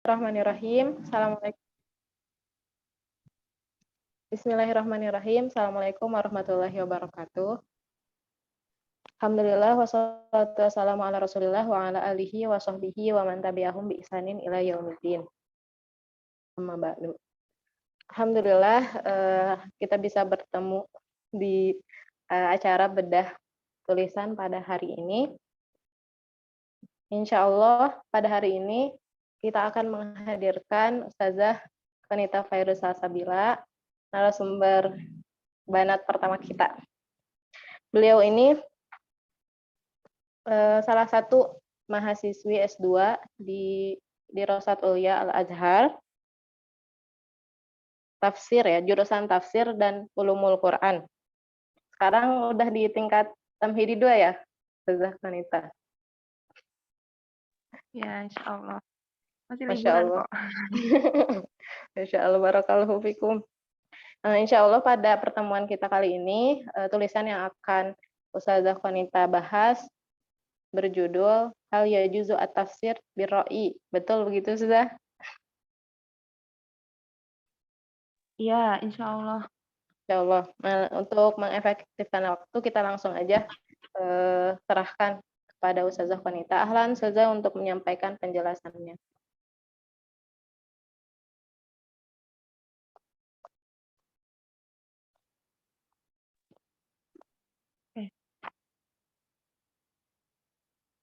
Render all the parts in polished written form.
Bismillahirrahmanirrahim. Bismillahirrahmanirrahim. Assalamualaikum warahmatullahi wabarakatuh. Alhamdulillah wassalatu wassalamu ala Rasulillah wa ala alihi wa sahbihi wa man tabi'ahum bi ihsanin ila yaumiddin. Amma ba'du. Alhamdulillah kita bisa bertemu di acara bedah tulisan pada hari ini. Insya Allah pada hari ini kita akan menghadirkan Ustazah Qanita Fairuz Salsabila, narasumber banat pertama kita. Beliau ini salah satu mahasiswi S2 di Dirosat Ulia Al-Azhar, tafsir ya, jurusan tafsir dan ulumul Quran. Sekarang udah di tingkat tamhidi 2 ya, Ustazah Qanita. Ya, insya Allah. Masih Masya liburan Allah. kok. Masya Allah, barakallahu fikum. Insya Allah pada pertemuan kita kali ini, tulisan yang akan Ustazah Qanita bahas berjudul Hal yajuzu at-tafsir birra'i. Betul begitu, Ustazah? Iya, insya Allah. Insya Allah. Nah, untuk mengefektifkan waktu, kita langsung aja serahkan kepada Ustazah Qanita. Ahlan, Ustazah, untuk menyampaikan penjelasannya.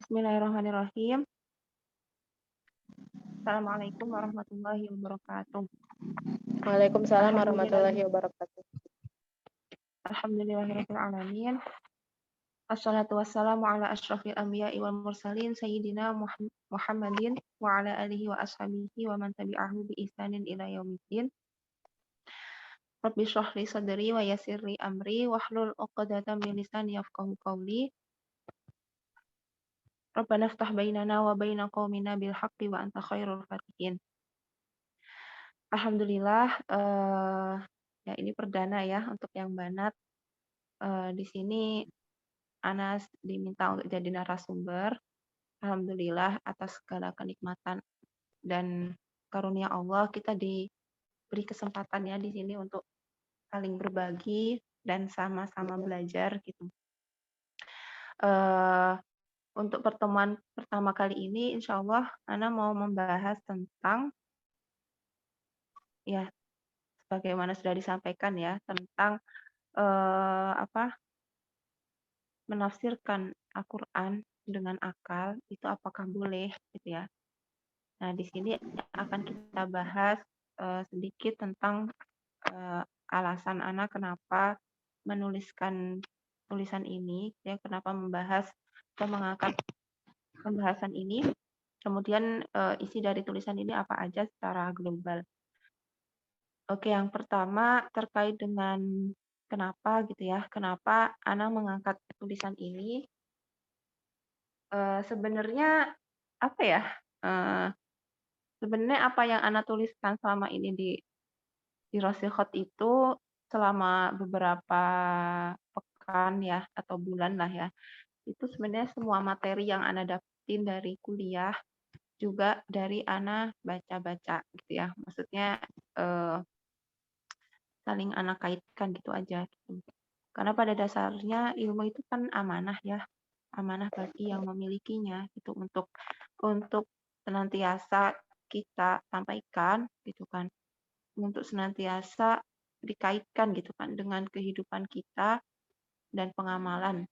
Bismillahirrahmanirrahim. Assalamualaikum warahmatullahi wabarakatuh. Waalaikumsalam warahmatullahi wabarakatuh. Alhamdulillahirrahmanirrahim. Assalatu wassalamu ala ashrafil anbiya'i wal mursalin sayyidina Muhammadin wa ala alihi wa ashabihi wa man tabi'ahu bi ihsanin ila yaumiddin. Rabbi shrah li sadri wa yassir li amri wahlul 'uqdatam min lisani yafqahu qawli. Rabbana iftah bainana wa baina qaumina bil haqqi wa anta khairul fatihin. Alhamdulillah, ya ini perdana ya untuk yang banat. Di sini Anas diminta untuk jadi narasumber. Alhamdulillah atas segala kenikmatan dan karunia Allah kita diberi kesempatan ya di sini untuk saling berbagi dan sama-sama belajar gitu. Untuk pertemuan pertama kali ini, insya Allah Ana mau membahas tentang ya sebagaimana sudah disampaikan ya tentang menafsirkan Al-Quran dengan akal itu apakah boleh gitu ya. Nah di sini akan kita bahas sedikit tentang alasan Ana kenapa menuliskan tulisan ini ya, kenapa membahas atau mengangkat pembahasan ini, kemudian isi dari tulisan ini apa aja secara global. Oke, yang pertama terkait dengan kenapa gitu ya, kenapa Ana mengangkat tulisan ini. Sebenarnya apa ya, sebenarnya apa yang Ana tuliskan selama ini di Rosilkhot itu selama beberapa pekan ya atau bulan lah ya, itu sebenarnya semua materi yang Ana dapetin dari kuliah juga dari Ana baca-baca gitu ya, maksudnya saling Ana kaitkan gitu aja gitu. Karena pada dasarnya ilmu itu kan amanah ya, amanah bagi yang memilikinya gitu untuk senantiasa kita sampaikan gitu kan, untuk senantiasa dikaitkan gitu kan dengan kehidupan kita dan pengamalan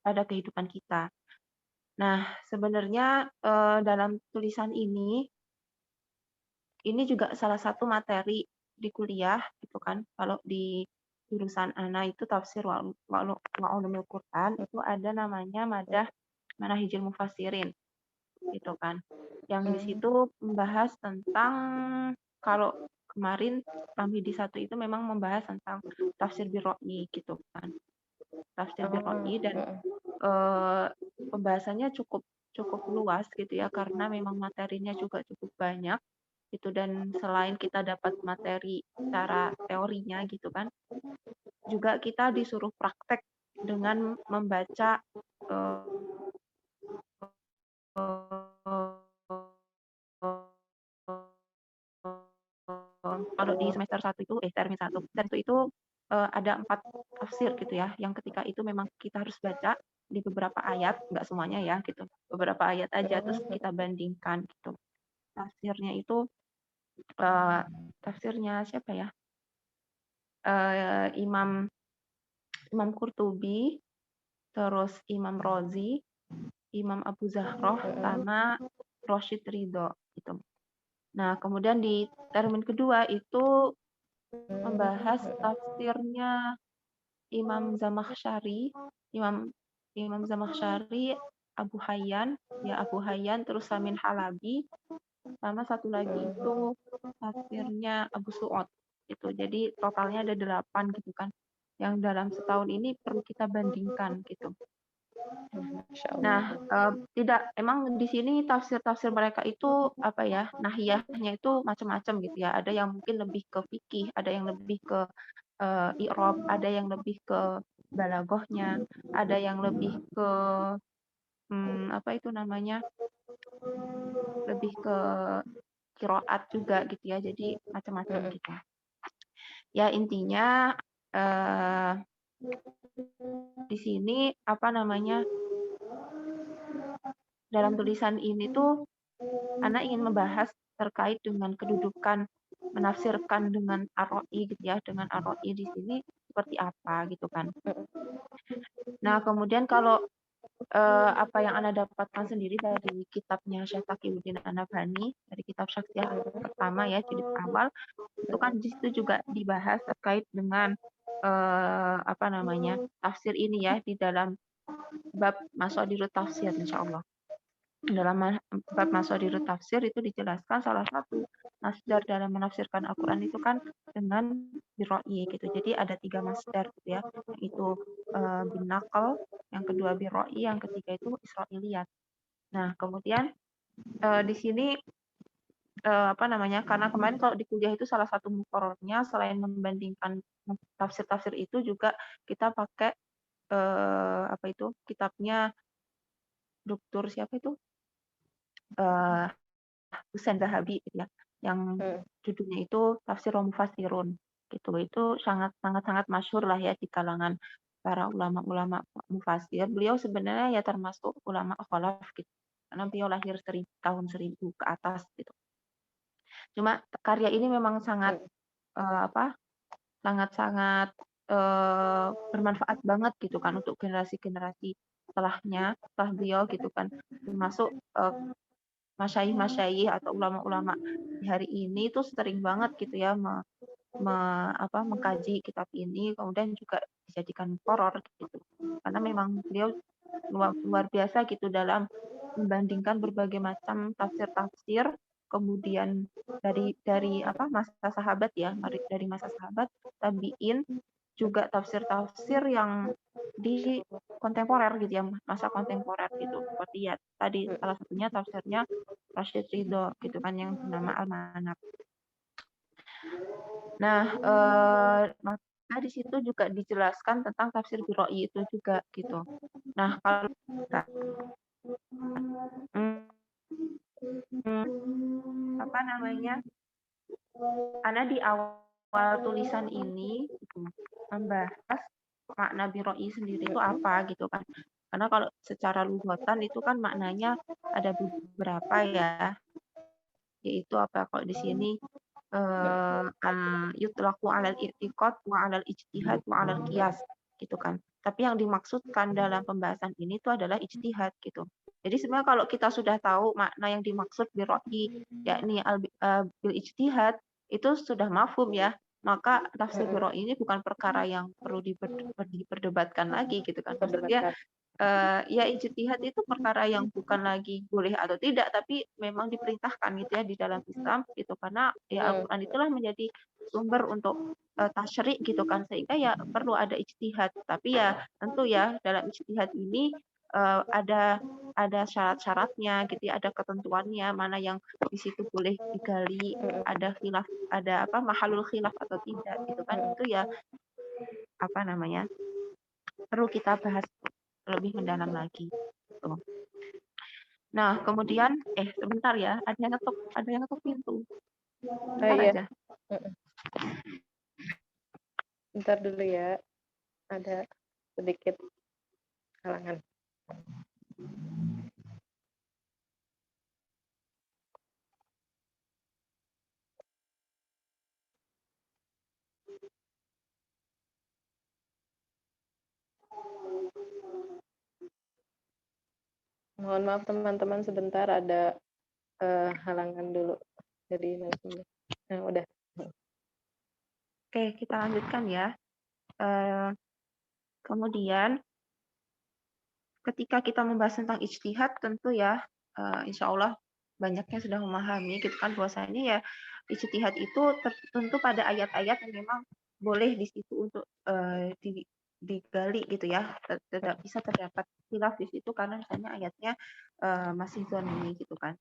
pada kehidupan kita. Nah, sebenarnya dalam tulisan ini juga salah satu materi di kuliah gitu kan. Kalau di jurusan Ana itu tafsir wa ulumul Quran itu ada namanya madah Manahijul Mufassirin gitu kan. Yang di situ membahas tentang, kalau kemarin Tamhidi 1 itu memang membahas tentang tafsir birro'i gitu kan. Tafsir birro'i dan pembahasannya cukup luas gitu ya, karena memang materinya juga cukup banyak gitu, dan selain kita dapat materi secara teorinya gitu kan, juga kita disuruh praktek dengan membaca kalau di Mm. semester 1 itu termin 1 itu ada 4 tafsir gitu ya, yang ketika itu memang kita harus baca di beberapa ayat, nggak semuanya ya gitu, beberapa ayat aja terus Mm. kita bandingkan gitu. Tafsirnya itu eh, tafsirnya siapa ya? Imam Imam Qurtubi, terus Imam Rozi, Imam Abu Zahroh, Mm. sama Roshid Ridho gitu. Nah, kemudian di termin kedua itu membahas tafsirnya Imam Zamakhsyari, Imam Imam Zamakhsyari, Abu Hayyan, ya Abu Hayyan, terus Samin Halabi, sama satu lagi itu tafsirnya Abu Su'ad gitu. Jadi totalnya ada 8 gitu kan. Yang dalam setahun ini perlu kita bandingkan gitu. Masya Nah, Allah. tidak emang di sini tafsir-tafsir mereka itu apa ya, nahiyahnya itu macam-macam gitu ya. Ada yang mungkin lebih ke fikih, ada yang lebih ke i'rab, ada yang lebih ke balaghahnya, ada yang lebih ke apa itu namanya? Lebih ke qiraat juga gitu ya. Jadi macam-macam Mm. gitu. Ya intinya eh, di sini apa namanya? Dalam tulisan ini tuh Ana ingin membahas terkait dengan kedudukan menafsirkan dengan ROI gitu ya, dengan ROI di sini seperti apa gitu kan. Nah, kemudian kalau apa yang Anda dapatkan sendiri dari kitabnya Syekh Taqiyuddin An-Nabhani, dari kitab Syakhsiyah pertama ya, jilid awal, itu kan di situ juga dibahas terkait dengan apa namanya? Tafsir ini ya di dalam bab Masadirut Tafsir insyaallah. Dalam bab Masadirut Tafsir itu dijelaskan salah satu masdar dalam menafsirkan Al-Quran itu kan dengan biroi gitu. Jadi ada 3 masdar gitu ya, yaitu bin naqal, yang kedua biroi, yang ketiga itu Israiliyat. Nah, kemudian di sini apa namanya? Karena kemarin kalau di kuliah itu salah satu muqarrarnya selain membandingkan tafsir-tafsir itu juga kita pakai apa itu? Kitabnya Dokter siapa itu? Eh, Husain Dahabi gitu ya, yang Mm. judulnya itu Tafsirul Mufassirun gitu. Itu sangat sangat sangat masyhur lah ya di kalangan para ulama-ulama mufasir. Beliau sebenarnya ya termasuk ulama khalaf gitu. Karena beliau lahir tahun 1000 ke atas gitu. Cuma karya ini memang sangat Mm. apa? Sangat-sangat bermanfaat banget gitu kan untuk generasi-generasi setelahnya, setelah beliau gitu kan. Termasuk masyayikh-masyayikh atau ulama-ulama di hari ini tuh sering banget gitu ya mengkaji kitab ini, kemudian juga dijadikan horor gitu. Karena memang beliau luar biasa gitu dalam membandingkan berbagai macam tafsir-tafsir, kemudian dari apa masa sahabat ya, dari masa sahabat, tabi'in, juga tafsir-tafsir yang di kontemporer gitu ya, masa kontemporer gitu. Seperti ya tadi salah satunya tafsirnya Rashid Ridho gitu kan yang bernama Al-Manab. Nah, maka di situ juga dijelaskan tentang tafsir biroi itu juga gitu. Nah, kalau kita apa namanya? Karena di awal tulisan ini gitu, membahas makna biroi sendiri itu apa gitu kan. Karena kalau secara lughatan itu kan maknanya ada beberapa ya, yaitu apa kalau di sini yutlaqu 'alal i'tiqad wa 'alal ijtihad wa 'alal qiyas gitu kan. Tapi yang dimaksudkan dalam pembahasan ini itu adalah ijtihad gitu. Jadi sebenarnya kalau kita sudah tahu makna yang dimaksud biroi yakni bil ijtihad itu sudah mafhum ya. Maka tafsir Mm. biroi ini bukan perkara yang perlu diperdebatkan lagi gitu kan. Maksudnya Perdebatkan. ya ijtihad itu perkara yang bukan lagi boleh atau tidak, tapi memang diperintahkan gitu ya di dalam Islam gitu karena ya Mm. Al-Qur'an itulah menjadi sumber untuk tasyri' gitu kan sehingga ya perlu ada ijtihad. Tapi ya tentu ya dalam ijtihad ini ada syarat-syaratnya gitu ya, ada ketentuannya mana yang di situ boleh digali, Mm. ada khilaf, ada apa mahalul khilaf atau tidak gitu kan. Mm. Itu ya apa namanya? Perlu kita bahas lebih mendalam lagi. Gitu. Nah, kemudian sebentar ya, ada yang ngetuk pintu. Ah, Bentar iya. aja. Mm. Bentar dulu ya, ada sedikit halangan. Mohon maaf teman-teman, sebentar ada halangan dulu. Jadi udah. Oke, kita lanjutkan ya. Kemudian ketika kita membahas tentang ijtihad, tentu ya, insya Allah banyak yang sudah memahami gitu kan bahwasanya ya ijtihad itu tentu pada ayat-ayat yang memang boleh di situ untuk digali gitu ya, tidak bisa terdapat khilaf di situ karena misalnya ayatnya masih dzanni gitu kan.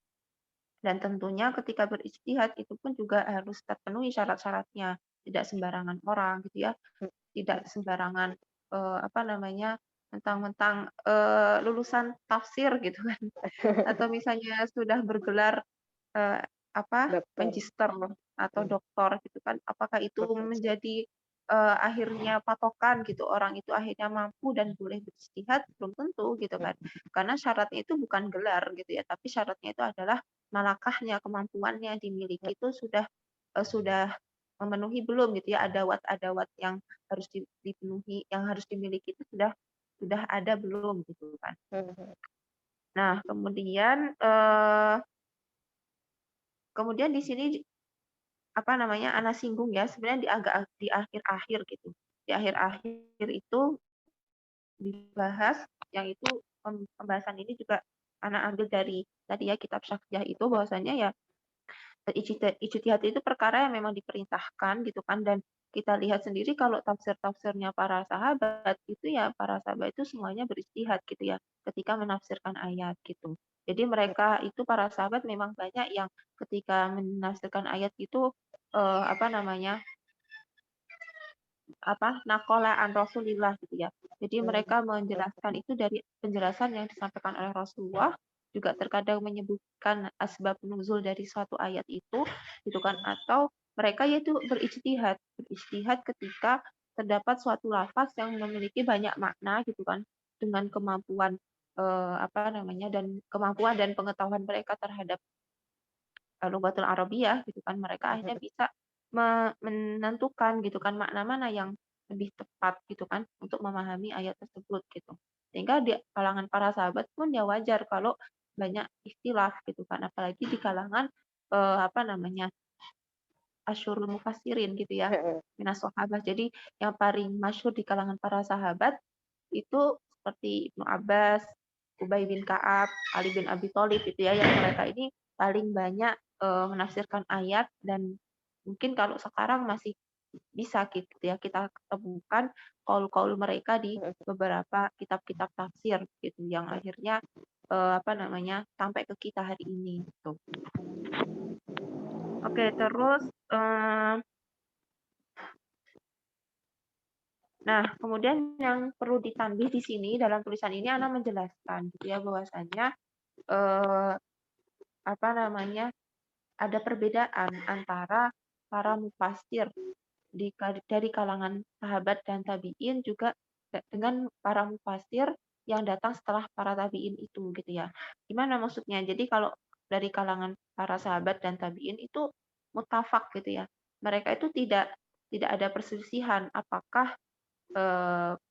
Dan tentunya ketika berijtihad itu pun juga harus terpenuhi syarat-syaratnya, tidak sembarangan orang gitu ya, tidak sembarangan apa namanya, mentang-mentang lulusan tafsir gitu kan, atau misalnya sudah bergelar eh, apa Dokter. magister atau doktor gitu kan, apakah itu Profesor. menjadi akhirnya patokan gitu orang itu akhirnya mampu dan boleh berijtihad? Belum tentu gitu kan, karena syaratnya itu bukan gelar gitu ya, tapi syaratnya itu adalah malakahnya, kemampuannya dimiliki itu sudah memenuhi belum gitu ya, adawat-adawat yang harus dipenuhi, yang harus dimiliki itu sudah ada belum gitu kan. Nah, kemudian di sini apa namanya, ana singgung ya, sebenarnya di akhir-akhir gitu. Di akhir-akhir itu dibahas, yang itu pembahasan ini juga ana ambil dari tadi ya kitab Syafi'iyah itu bahwasanya ya ijtihad itu perkara yang memang diperintahkan gitu kan, dan kita lihat sendiri kalau tafsir-tafsirnya para sahabat itu ya para sahabat itu semuanya berijtihad gitu ya ketika menafsirkan ayat gitu. Jadi mereka itu para sahabat memang banyak yang ketika menafsirkan ayat itu apa namanya, nakola an Rasulillah gitu ya. Jadi mereka menjelaskan itu dari penjelasan yang disampaikan oleh Rasulullah, juga terkadang menyebutkan asbab nuzul dari suatu ayat itu gitu kan, atau mereka yaitu berijtihad ketika terdapat suatu lafaz yang memiliki banyak makna gitu kan, dengan kemampuan apa namanya, dan kemampuan dan pengetahuan mereka terhadap lughatul Arabiyah gitu kan, mereka akhirnya bisa menentukan gitu kan makna mana yang lebih tepat gitu kan untuk memahami ayat tersebut gitu. Sehingga di kalangan para sahabat pun ya wajar kalau banyak istilah gitu kan, apalagi di kalangan apa namanya, asyurul mufassirin gitu ya, minas sahabah. Jadi yang paling masyhur di kalangan para sahabat itu seperti Ibnu Abbas, Ubay bin Ka'ab, Ali bin Abi Thalib gitu ya, yang mereka ini paling banyak menafsirkan ayat, dan mungkin kalau sekarang masih bisa gitu ya kita ketemukan kaul-kaul mereka di beberapa kitab-kitab tafsir gitu yang akhirnya apa namanya sampai ke kita hari ini gitu. Oke, terus nah, kemudian yang perlu ditambah di sini dalam tulisan ini Ana menjelaskan gitu ya bahwasanya apa namanya, ada perbedaan antara para mufassir dari kalangan sahabat dan tabi'in juga dengan para mufassir yang datang setelah para tabi'in itu gitu ya. Gimana maksudnya? Jadi kalau dari kalangan para sahabat dan tabi'in itu mutafak gitu ya. Mereka itu tidak ada perselisihan apakah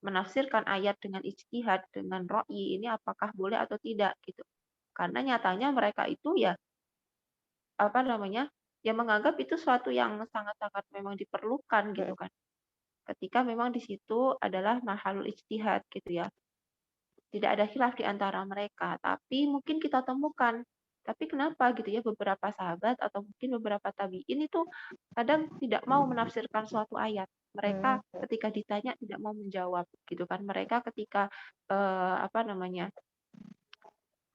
menafsirkan ayat dengan ijtihad, dengan ra'yi ini apakah boleh atau tidak gitu. Karena nyatanya mereka itu ya apa namanya, ya menganggap itu suatu yang sangat-sangat memang diperlukan gitu kan. Ketika memang di situ adalah mahalul ijtihad gitu ya. Tidak ada khilaf di antara mereka, tapi mungkin kita temukan, tapi kenapa gitu ya beberapa sahabat atau mungkin beberapa tabi'in itu kadang tidak mau menafsirkan suatu ayat. Mereka ketika ditanya tidak mau menjawab gitu kan. Mereka ketika apa namanya?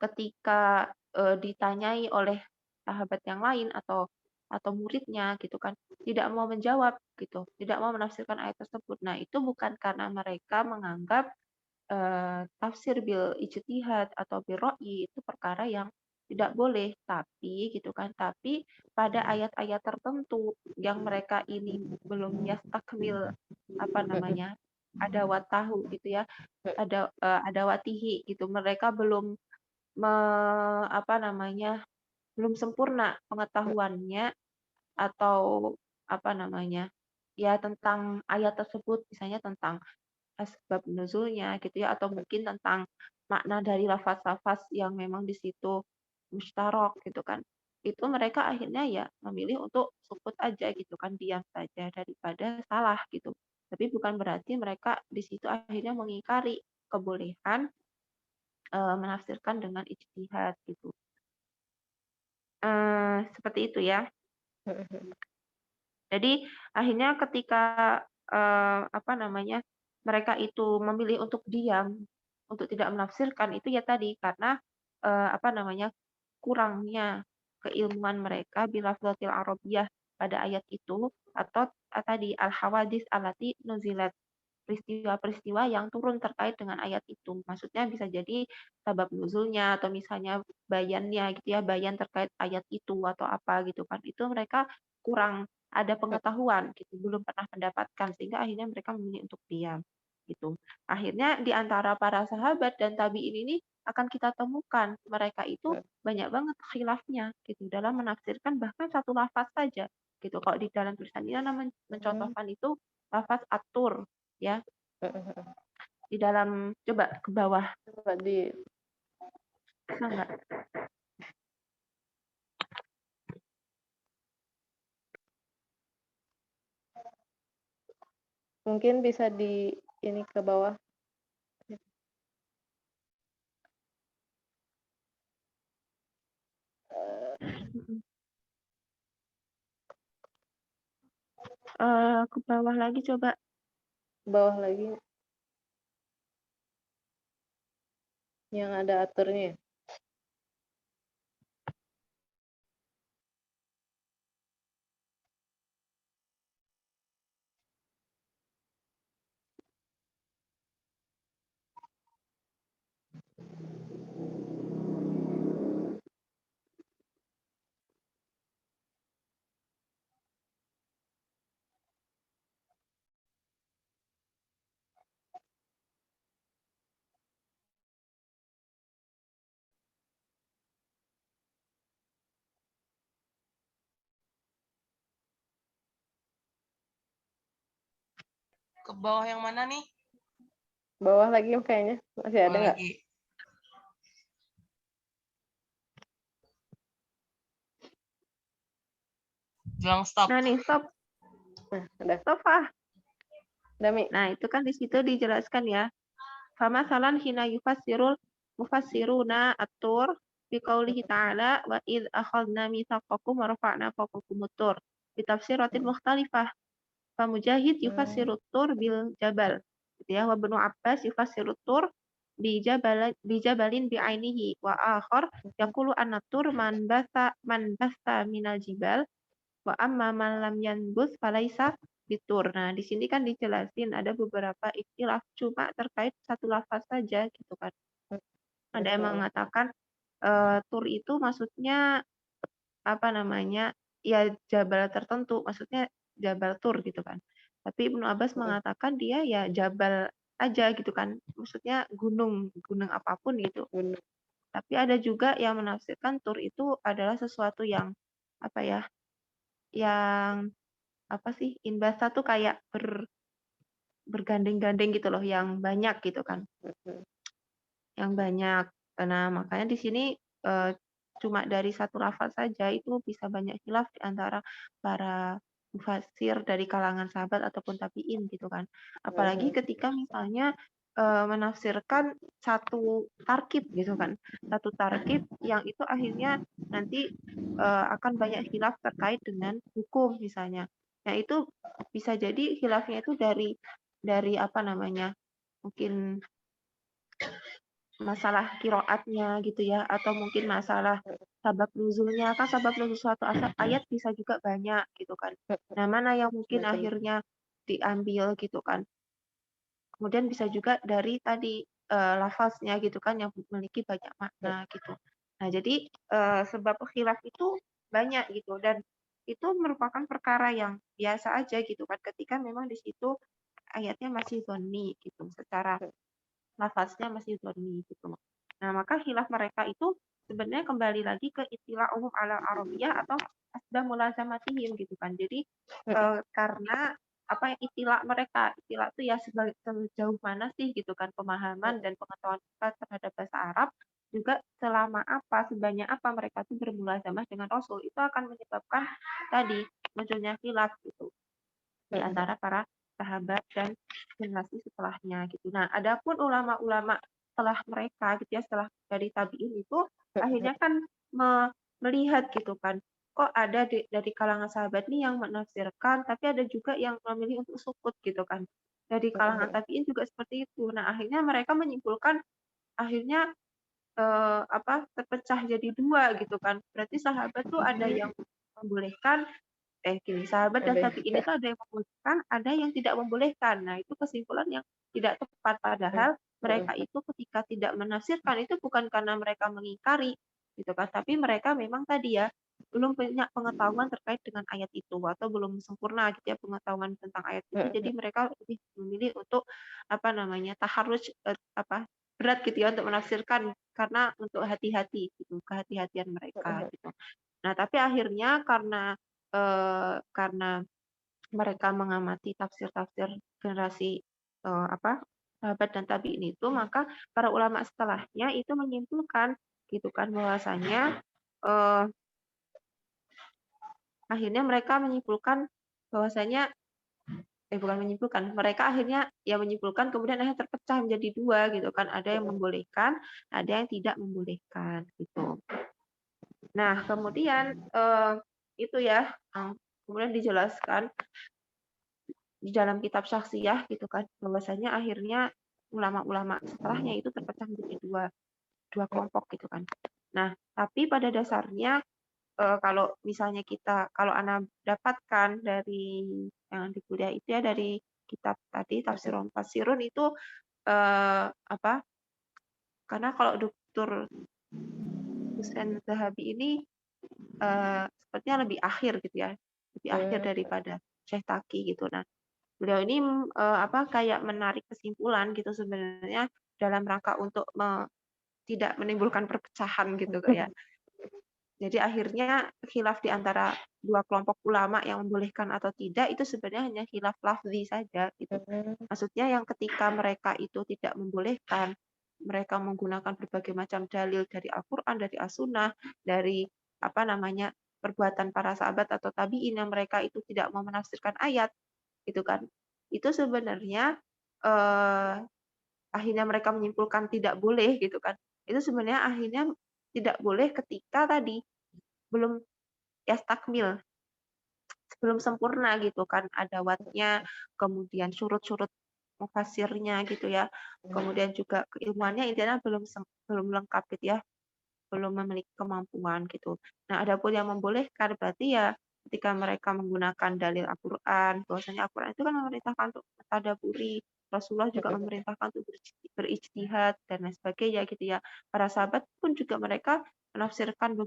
Ketika ditanyai oleh sahabat yang lain atau muridnya gitu kan, tidak mau menjawab gitu, tidak mau menafsirkan ayat tersebut. Nah, itu bukan karena mereka menganggap tafsir bil ijtihad atau bil ra'yi itu perkara yang tidak boleh, tapi gitu kan, tapi pada ayat-ayat tertentu yang mereka ini belum yastakmil apa namanya, ada watahu gitu ya, ada watihi gitu. Mereka belum apa namanya, belum sempurna pengetahuannya atau apa namanya, ya tentang ayat tersebut, misalnya tentang asbab nuzulnya gitu ya, atau mungkin tentang makna dari lafaz-lafaz yang memang di situ mustarok gitu kan. Itu mereka akhirnya ya memilih untuk sukut aja gitu kan, diam saja daripada salah gitu. Tapi bukan berarti mereka di situ akhirnya mengingkari kebolehan menafsirkan dengan ijtihad gitu. Seperti itu ya. Jadi akhirnya ketika apa namanya, mereka itu memilih untuk diam, untuk tidak menafsirkan itu ya tadi karena apa namanya, kurangnya keilmuan mereka bilafdzatil arabiyyah pada ayat itu atau tadi al-hawadits allati nuzilat, peristiwa-peristiwa yang turun terkait dengan ayat itu. Maksudnya bisa jadi sabab nuzulnya atau misalnya bayannya gitu ya, bayan terkait ayat itu atau apa gitu kan. Itu mereka kurang ada pengetahuan gitu, belum pernah mendapatkan sehingga akhirnya mereka memilih untuk diam gitu. Akhirnya di antara para sahabat dan tabi'in ini akan kita temukan mereka itu banyak banget khilafnya gitu dalam menafsirkan bahkan satu lafaz saja gitu. Kalau di dalam tulisan ini mencontohkan itu lafaz atur ya, di dalam coba ke bawah Coba di bisa nggak? mungkin bisa di ini ke bawah. Ke bawah lagi coba. Ke bawah lagi yang ada aturnya. Ke bawah yang mana nih? Bawah lagi kayaknya masih ada Bawah nggak? lagi. Bilang stop. Nah nih stop, Nah, udah. stop ah. Udah, Mi. Nah itu kan di situ dijelaskan ya. Fama salan hina yufassirul mufassiruna atur biqaulihi ta'ala wa id akhadna mitsaqakum wa rafa'na fawqakum tur bi tafsiratin mukhtalifah. Famujahid yufassirut tur bil jabal. Gitu ya. Wa Ibnu Abbas yufassirut tur bi jabalin bi ainihi wa akhar yaqulu anna tur man basa minal jibal wa amma man lam yanbus falaisa bitur. Nah, di sini kan dijelasin ada beberapa ikhtilaf cuma terkait satu lafaz saja gitu kan. Ada yang mengatakan tur itu maksudnya apa namanya? Ya jabal tertentu, maksudnya jabal tur gitu kan. Tapi Ibnu Abbas mengatakan dia ya jabal aja gitu kan. Maksudnya gunung, gunung apapun gitu. Tapi ada juga yang menafsirkan tur itu adalah sesuatu yang apa ya? Yang apa sih? Inbasa tuh kayak bergandeng-gandeng gitu loh, yang banyak gitu kan. Yang banyak. Nah, makanya di sini cuma dari satu lafaz saja itu bisa banyak khilaf di antara para mufassir dari kalangan sahabat ataupun tabi'in gitu kan. Apalagi ketika misalnya menafsirkan satu tarkib gitu kan. Satu tarkib yang itu akhirnya nanti akan banyak khilaf terkait dengan hukum misalnya. Nah, itu bisa jadi khilafnya itu dari apa namanya? Mungkin masalah kiroatnya gitu ya, atau mungkin masalah sabab nuzulnya, kan sabab nuzul suatu ayat bisa juga banyak gitu kan. Nah, mana yang mungkin akhirnya diambil gitu kan. Kemudian bisa juga dari tadi lafaznya gitu kan yang memiliki banyak makna gitu. Nah, jadi sebab khilaf itu banyak gitu, dan itu merupakan perkara yang biasa aja gitu kan, ketika memang di situ ayatnya masih dhonni gitu, secara lafaznya masih dhonni gitu. Nah, maka khilaf mereka itu sebenarnya kembali lagi ke istilah umum ala arabiyah atau asbab mulazamatihim gitu kan. Jadi karena apa ya, istilah mereka, istilah itu ya sejauh mana sih gitu kan pemahaman dan pengetahuan kita terhadap bahasa Arab, juga selama apa, sebanyak apa mereka itu bermulazamah dengan Rasul, itu akan menyebabkan tadi munculnya khilaf gitu di antara para sahabat dan generasi setelahnya gitu. Nah, adapun ulama-ulama setelah mereka gitu ya, setelah dari tabi'in itu akhirnya kan melihat gitu kan, kok ada dari kalangan sahabat nih yang menafsirkan, tapi ada juga yang memilih untuk sukut gitu kan. Dari kalangan tabi'in juga seperti itu. Nah, akhirnya mereka menyimpulkan, akhirnya terpecah jadi dua gitu kan. Berarti sahabat tuh ada yang membolehkan, gini, sahabat dan tabi'in itu ada yang membolehkan, ada yang tidak membolehkan. Nah, itu kesimpulan yang tidak tepat. Padahal mereka itu ketika tidak menafsirkan itu bukan karena mereka mengingkari, gitu kan. Tapi mereka memang tadi ya belum punya pengetahuan terkait dengan ayat itu, atau belum sempurna gitu ya pengetahuan tentang ayat itu. Jadi mereka lebih memilih untuk apa namanya taharruj, berat gitu ya untuk menafsirkan, karena untuk hati-hati gitu, kehati-hatian mereka gitu. Nah, tapi akhirnya karena mereka mengamati tafsir-tafsir generasi sahabat dan tabi'in itu, maka para ulama setelahnya itu menyimpulkan gitu kan bahwasanya akhirnya mereka menyimpulkan bahwasanya bukan menyimpulkan, mereka akhirnya ya menyimpulkan, kemudian akhirnya terpecah menjadi dua gitu kan, ada yang membolehkan, ada yang tidak membolehkan gitu. Nah, kemudian itu ya, kemudian dijelaskan di dalam kitab Syakhsiyah gitu kan, bahwasanya akhirnya ulama-ulama setelahnya itu terpecah menjadi dua kelompok gitu kan. Nah, tapi pada dasarnya kalau misalnya kalau Ana dapatkan dari yang di kuliah itu ya, dari kitab tadi Tafsirun Fasirun itu karena kalau Dr. Hussein Zahabi ini sepertinya lebih akhir gitu ya, lebih akhir daripada Syekh Taki gitu. Nah, beliau ini kayak menarik kesimpulan gitu sebenarnya dalam rangka untuk tidak menimbulkan perpecahan gitu kayak. Jadi akhirnya khilaf di antara dua kelompok ulama yang membolehkan atau tidak itu sebenarnya hanya khilaf lafzi saja gitu. Maksudnya yang ketika mereka itu tidak membolehkan, mereka menggunakan berbagai macam dalil dari Al-Qur'an, dari As-Sunnah, dari perbuatan para sahabat atau tabi'in yang mereka itu tidak mau menafsirkan ayat gitu kan. Itu sebenarnya akhirnya mereka menyimpulkan tidak boleh gitu kan. Itu sebenarnya akhirnya tidak boleh ketika tadi belum yastakmil, belum sempurna gitu kan adawatnya, kemudian surut-surut mufasirnya gitu ya, kemudian juga keilmuannya intinya belum lengkap gitu ya, belum memiliki kemampuan gitu. Nah, adapun yang membolehkan berarti ya ketika mereka menggunakan dalil Al-Qur'an, bahwasanya Al-Qur'an itu kan memerintahkan untuk tadabburi, Rasulullah juga memerintahkan untuk berijtihad dan lain sebagainya gitu ya. Para sahabat pun juga mereka menafsirkan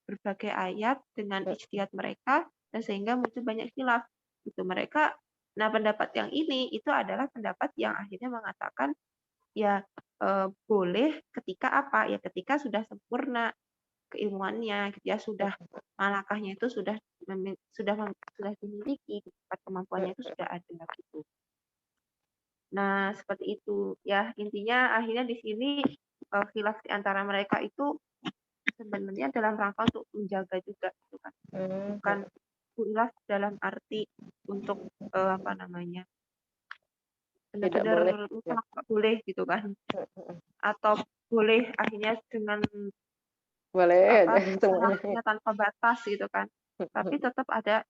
berbagai ayat dengan ijtihad mereka, dan sehingga muncul banyak khilaf gitu mereka. Nah, pendapat yang ini itu adalah pendapat yang akhirnya mengatakan ya boleh ketika apa ya, ketika sudah sempurna keilmuannya gitu ya, sudah malakahnya itu sudah dimiliki, kemampuannya itu sudah ada gitu. Nah, seperti itu ya, intinya akhirnya di sini khilaf di antara mereka itu sebenarnya dalam rangka untuk menjaga juga gitu kan, bukan khilaf dalam arti untuk benar-benar mutlak nggak boleh gitu kan, atau boleh akhirnya dengan Boleh aja semuanya. setengahnya tanpa batas gitu kan, tapi tetap ada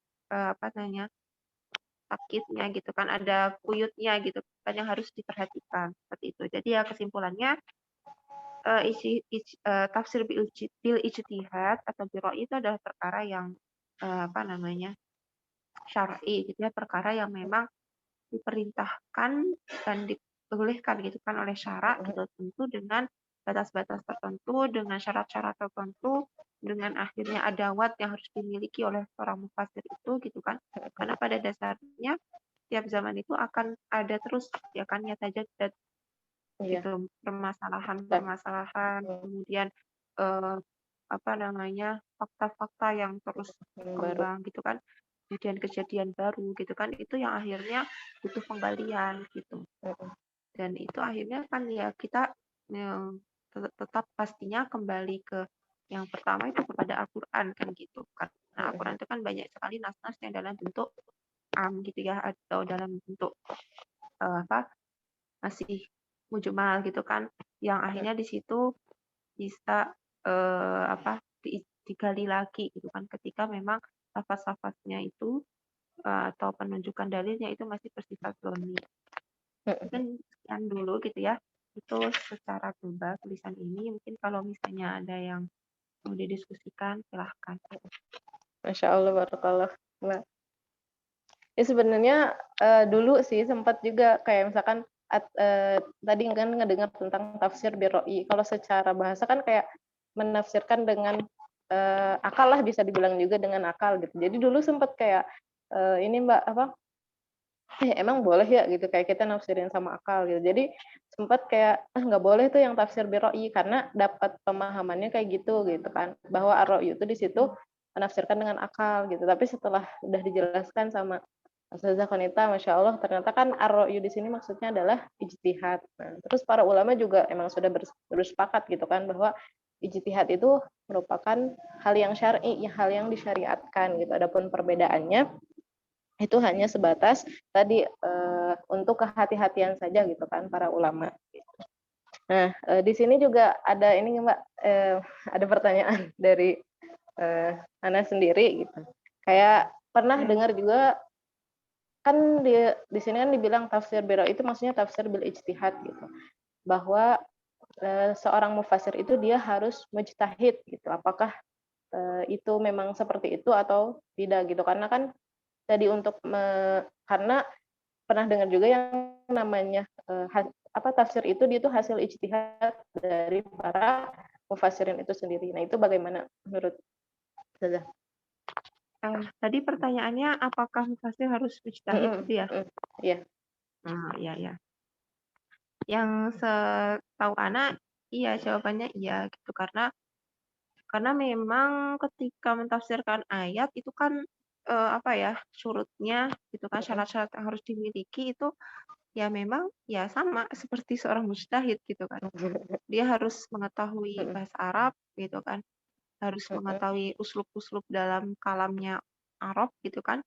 sakitnya gitu kan, ada kuyutnya gitu kan yang harus diperhatikan seperti itu. Jadi ya kesimpulannya tafsir bil ijtihad atau biroi itu adalah perkara yang syar'i gitu ya, perkara yang memang diperintahkan dan dibolehkan gitu kan oleh syarak gitu, tentu dengan batas-batas tertentu dengan syarat-syarat tertentu, dengan akhirnya adawat yang harus dimiliki oleh seorang mufasir itu gitu kan. Karena pada dasarnya tiap zaman itu akan ada terus ya kan ya tajaddud Iya. gitu permasalahan-permasalahan, kemudian eh, apa namanya fakta-fakta yang terus Yang baru. berkembang gitu kan, kejadian-kejadian baru gitu kan, itu yang akhirnya butuh penggalian gitu. Dan itu akhirnya kan ya kita tetap pastinya kembali ke yang pertama itu kepada Al-Quran kan gitu. Karena Al-Quran itu kan banyak sekali nas-nas yang dalam bentuk gitu ya, atau dalam bentuk apa masih mujmal gitu kan, yang akhirnya di situ bisa digali lagi gitu kan ketika memang lafaz-lafaznya itu atau penunjukan dalilnya itu masih bersifat dhonni. Mungkin sekian dulu gitu ya. Itu secara global tulisan ini. Mungkin kalau misalnya ada yang mau didiskusikan, silahkan. Masya Allah, barakallah. Mbak. Ya sebenarnya dulu sih sempat juga kayak misalkan tadi kan ngedengar tentang tafsir biroi. Kalau secara bahasa kan kayak menafsirkan dengan akal lah, bisa dibilang juga dengan akal gitu. Jadi dulu sempat kayak ini Mbak apa? Emang boleh ya gitu kayak kita nafsirin sama akal gitu. Jadi sempat kayak nggak boleh tuh yang tafsir biroi karena dapat pemahamannya kayak gitu kan, bahwa ar-ra'yu itu di situ menafsirkan dengan akal gitu. Tapi setelah udah dijelaskan sama Ustazah Konita, Masya Allah, ternyata kan ar-ra'yu di sini maksudnya adalah ijtihad. Nah, terus para ulama juga emang sudah bersepakat gitu kan bahwa ijtihad itu merupakan hal yang syar'i, hal yang disyariatkan gitu. Adapun perbedaannya itu hanya sebatas tadi untuk kehati-hatian saja gitu kan para ulama. Nah, di sini juga ada ini Mbak, ada pertanyaan dari Ana sendiri gitu. Kayak pernah dengar juga kan di sini kan dibilang tafsir biro itu maksudnya tafsir bil ijtihad gitu. Bahwa seorang mufasir itu dia harus mujtahid gitu. Apakah itu memang seperti itu atau tidak gitu. Karena kan tadi karena pernah dengar juga yang namanya tafsir itu dia itu hasil ijtihad dari para mufassirin itu sendiri. Nah, itu bagaimana menurut Ustazah? Tadi pertanyaannya apakah mufasir harus mujtahid gitu ya? Iya. Iya, ya. Yang setahu Ana, iya jawabannya iya gitu karena memang ketika mentafsirkan ayat itu kan surutnya gitu kan, syarat-syarat yang harus dimiliki itu ya memang ya sama seperti seorang mujtahid gitu kan. Dia harus mengetahui bahasa Arab gitu kan, harus mengetahui uslub-uslub dalam kalamnya Arab gitu kan.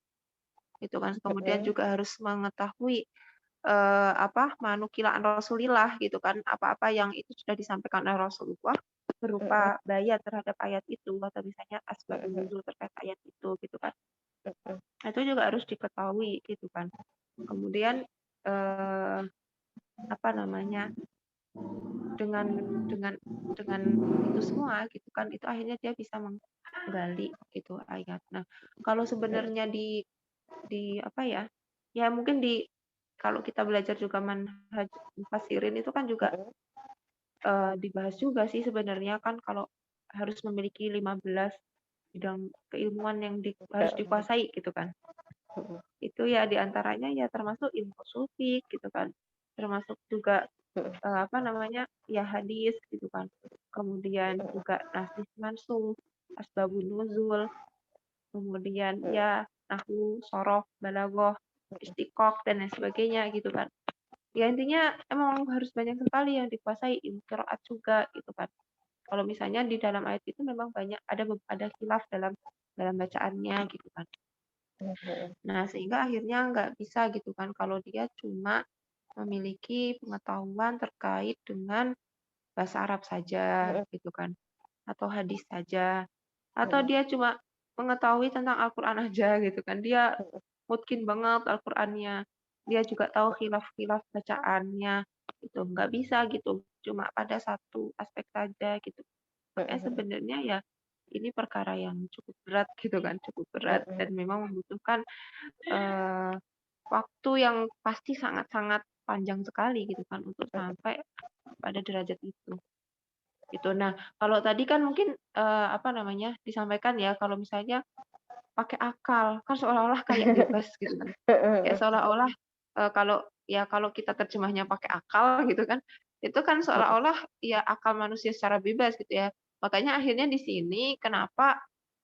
Itu kan kemudian juga harus mengetahui manukilan Rasulillah gitu kan, apa-apa yang itu sudah disampaikan oleh Rasulullah berupa bayat terhadap ayat itu atau misalnya asbabun nuzul terkait ayat itu gitu kan. Itu juga harus diketahui gitu kan. Kemudian dengan itu semua gitu kan, itu akhirnya dia bisa menggali gitu ayat. Nah, kalau sebenarnya di mungkin kalau kita belajar juga manhaj mufassirin itu kan juga dibahas juga sih sebenarnya kan, kalau harus memiliki 15 bidang keilmuan yang harus dikuasai gitu kan. Itu ya diantaranya ya termasuk ilmu ushul fiqh gitu kan, termasuk juga ya hadis gitu kan, kemudian juga nasikh mansukh, asbabun nuzul, kemudian ya nahwu, shoroh, balaghah, istiqaq dan lain sebagainya gitu kan. Ya intinya emang harus banyak sekali yang dikuasai, ilmu qiraat juga gitu kan. Kalau misalnya di dalam ayat itu memang banyak ada khilaf dalam bacaannya gitu kan. Nah, sehingga akhirnya nggak bisa gitu kan kalau dia cuma memiliki pengetahuan terkait dengan bahasa Arab saja gitu kan, atau hadis saja, atau dia cuma mengetahui tentang Al-Quran aja gitu kan, dia mungkin banget Al-Qurannya, dia juga tahu khilaf-khilaf bacaannya, itu nggak bisa gitu, cuma pada satu aspek saja gitu. Makanya sebenarnya ya ini perkara yang cukup berat gitu kan, cukup berat dan memang membutuhkan waktu yang pasti sangat-sangat panjang sekali gitu kan untuk sampai pada derajat itu. Gitu. Nah, kalau tadi kan mungkin apa namanya disampaikan ya kalau misalnya pakai akal, kan seolah-olah kayak bebas gitu kan. Kayak seolah-olah kalau kita terjemahnya pakai akal gitu kan, itu kan seolah-olah ya akal manusia secara bebas gitu ya. Makanya akhirnya di sini kenapa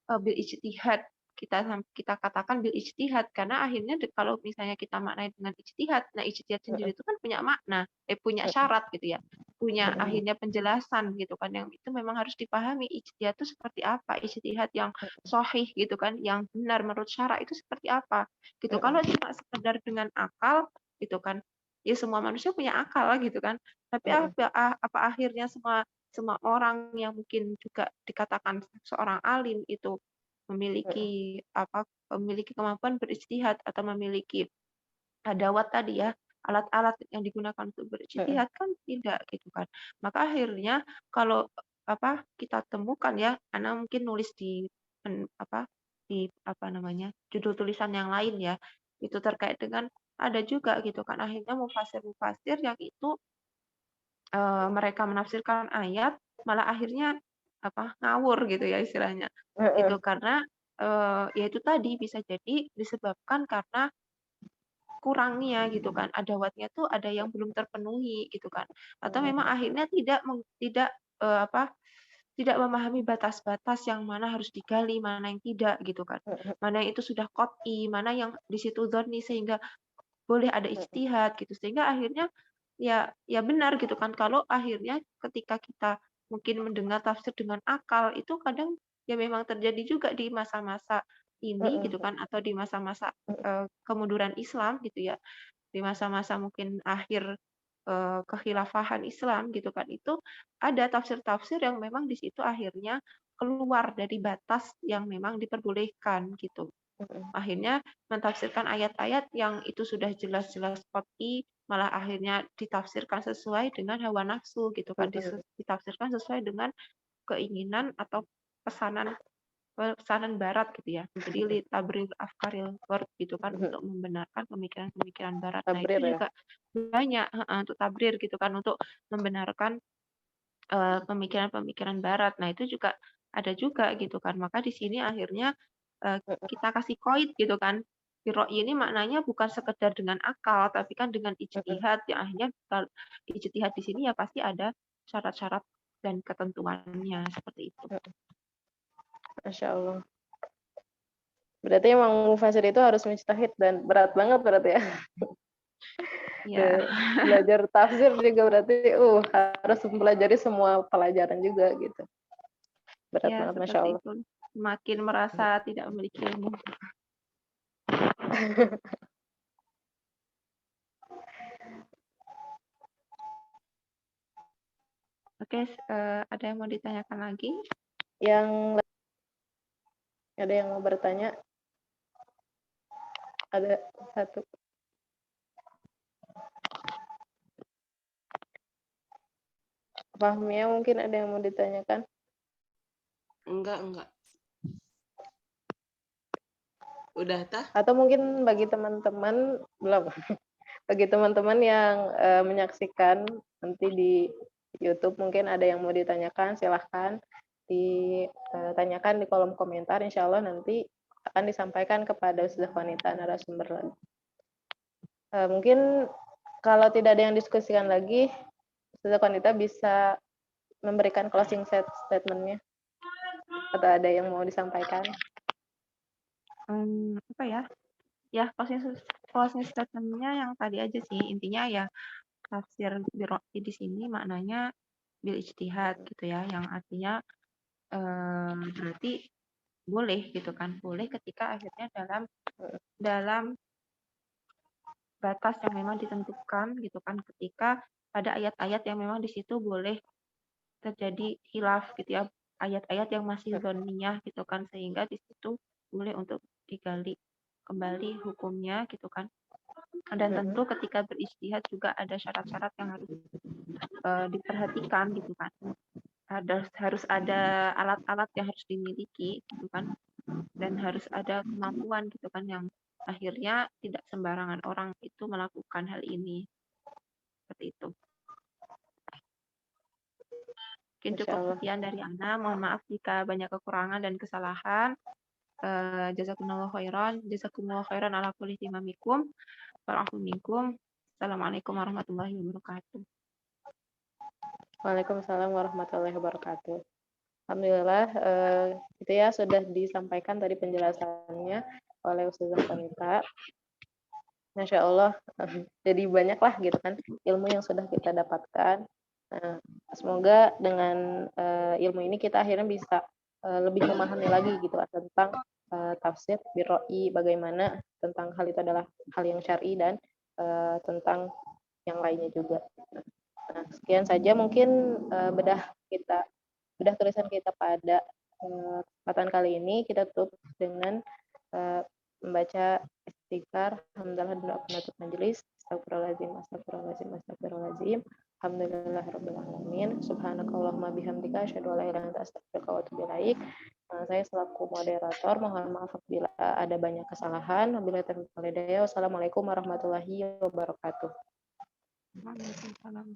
bil ijtihad kita katakan bil ijtihad karena akhirnya kalau misalnya kita maknai dengan ijtihad, nah ijtihad sendiri itu kan punya makna, punya syarat gitu ya, punya akhirnya penjelasan gitu kan yang itu memang harus dipahami ijtihad itu seperti apa, ijtihad yang sahih gitu kan, yang benar menurut syara itu seperti apa gitu. Kalau cuma sekedar dengan akal gitu kan, ya semua manusia punya akal gitu kan, tapi apa akhirnya semua semua orang yang mungkin juga dikatakan seorang alim itu memiliki kemampuan berijtihad atau memiliki adawat tadi ya, alat-alat yang digunakan untuk berijtihad kan tidak gitu kan. Maka akhirnya kalau kita temukan ya, Ana mungkin nulis di judul tulisan yang lain ya, itu terkait dengan ada juga gitu kan akhirnya mufasir-mufasir yang itu mereka menafsirkan ayat malah akhirnya ngawur gitu ya istilahnya. Itu karena ya itu tadi bisa jadi disebabkan karena kurangnya gitu kan, adawatnya tuh ada yang belum terpenuhi gitu kan. Atau memang akhirnya tidak memahami batas-batas yang mana harus digali, mana yang tidak gitu kan. Mana yang itu sudah qot'i, mana yang di situ dzanni sehingga boleh ada ijtihad gitu. Sehingga akhirnya ya benar gitu kan kalau akhirnya ketika kita mungkin mendengar tafsir dengan akal itu kadang ya memang terjadi juga di masa-masa ini gitu kan atau di masa-masa kemunduran Islam gitu ya, di masa-masa mungkin akhir kekhilafahan Islam gitu kan itu ada tafsir-tafsir yang memang di situ akhirnya keluar dari batas yang memang diperbolehkan gitu. Akhirnya mentafsirkan ayat-ayat yang itu sudah jelas-jelas qot'i malah akhirnya ditafsirkan sesuai dengan hawa nafsu gitu kan, ditafsirkan sesuai dengan keinginan atau pesanan pesanan barat gitu ya. Jadi li tabrir afkaril gharb gitu kan untuk membenarkan pemikiran-pemikiran barat. Nah, Tabrir itu ya. juga banyak untuk tabrir gitu kan untuk membenarkan pemikiran-pemikiran barat. Nah, itu juga ada juga gitu kan. Maka di sini akhirnya kita kasih koid gitu kan. Firoi ini maknanya bukan sekedar dengan akal, tapi kan dengan ijtihad. Yang akhirnya kalau ijtihad di sini ya pasti ada syarat-syarat dan ketentuannya seperti itu. Masya Allah. Berarti emang mufasir itu harus mujtahid dan berat banget berarti ya. Ya, Belajar tafsir juga berarti harus mempelajari semua pelajaran juga gitu. Berat ya banget, Masya seperti Allah. itu. Semakin merasa tidak memiliki ilmu. Oke, ada yang mau ditanyakan lagi? Yang ada yang mau bertanya? Ada satu. Fahmia mungkin ada yang mau ditanyakan? Enggak. Udah tah? Atau mungkin bagi teman-teman belum? Bagi teman-teman yang menyaksikan nanti di YouTube mungkin ada yang mau ditanyakan, silahkan ditanyakan di kolom komentar. Insya Allah nanti akan disampaikan kepada Ustazah wanita narasumber lagi. Mungkin kalau tidak ada yang diskusikan lagi, Ustazah wanita bisa memberikan closing statement-nya atau ada yang mau disampaikan? Apa ya? Ya, closing statement-nya yang tadi aja sih. Intinya ya tafsir biroi di sini maknanya bil ijtihad gitu ya, yang artinya berarti boleh gitu kan, boleh ketika akhirnya dalam batas yang memang ditentukan gitu kan, ketika ada ayat-ayat yang memang di situ boleh terjadi khilaf gitu ya, ayat-ayat yang masih dzanniyah gitu kan, sehingga di situ boleh untuk digali kembali hukumnya gitu kan. Dan tentu ketika berijtihad juga ada syarat-syarat yang harus diperhatikan gitu kan. Harus ada alat-alat yang harus dimiliki gitu kan, dan harus ada kemampuan gitu kan yang akhirnya tidak sembarangan orang itu melakukan hal ini seperti itu. Mungkin Insya cukup Allah. sekian dari Ana. Mohon maaf jika banyak kekurangan dan kesalahan. Jazakumullah khairan ala kulli timamikum. Wa'afu minkum. Assalamualaikum warahmatullahi wabarakatuh. Waalaikumsalam warahmatullahi wabarakatuh. Alhamdulillah, itu ya sudah disampaikan tadi penjelasannya oleh Ustazah Konita. Masya Allah, jadi banyak lah gitu kan ilmu yang sudah kita dapatkan. Nah, semoga dengan ilmu ini kita akhirnya bisa lebih memahami lagi gitu tentang tafsir birroi, bagaimana tentang hal itu adalah hal yang syar'i dan tentang yang lainnya juga. Nah, sekian saja mungkin bedah tulisan kita pada kesempatan kali ini. Kita tutup dengan membaca istighfar, hamdalah, dan doa penutup majelis. Astagfirullahaladzim, astagfirullahaladzim, astagfirullahaladzim. Alhamdulillahirabbil alamin. Subhanakallahumma bihamdika asyhadu an la ilaha illa anta astaghfiruka wa atubu ilaik. Saya selaku moderator mohon maaf apabila ada banyak kesalahan. Wabillahi taufiq wal hidayah. Wassalamualaikum warahmatullahi wabarakatuh. Waalaikumsalam.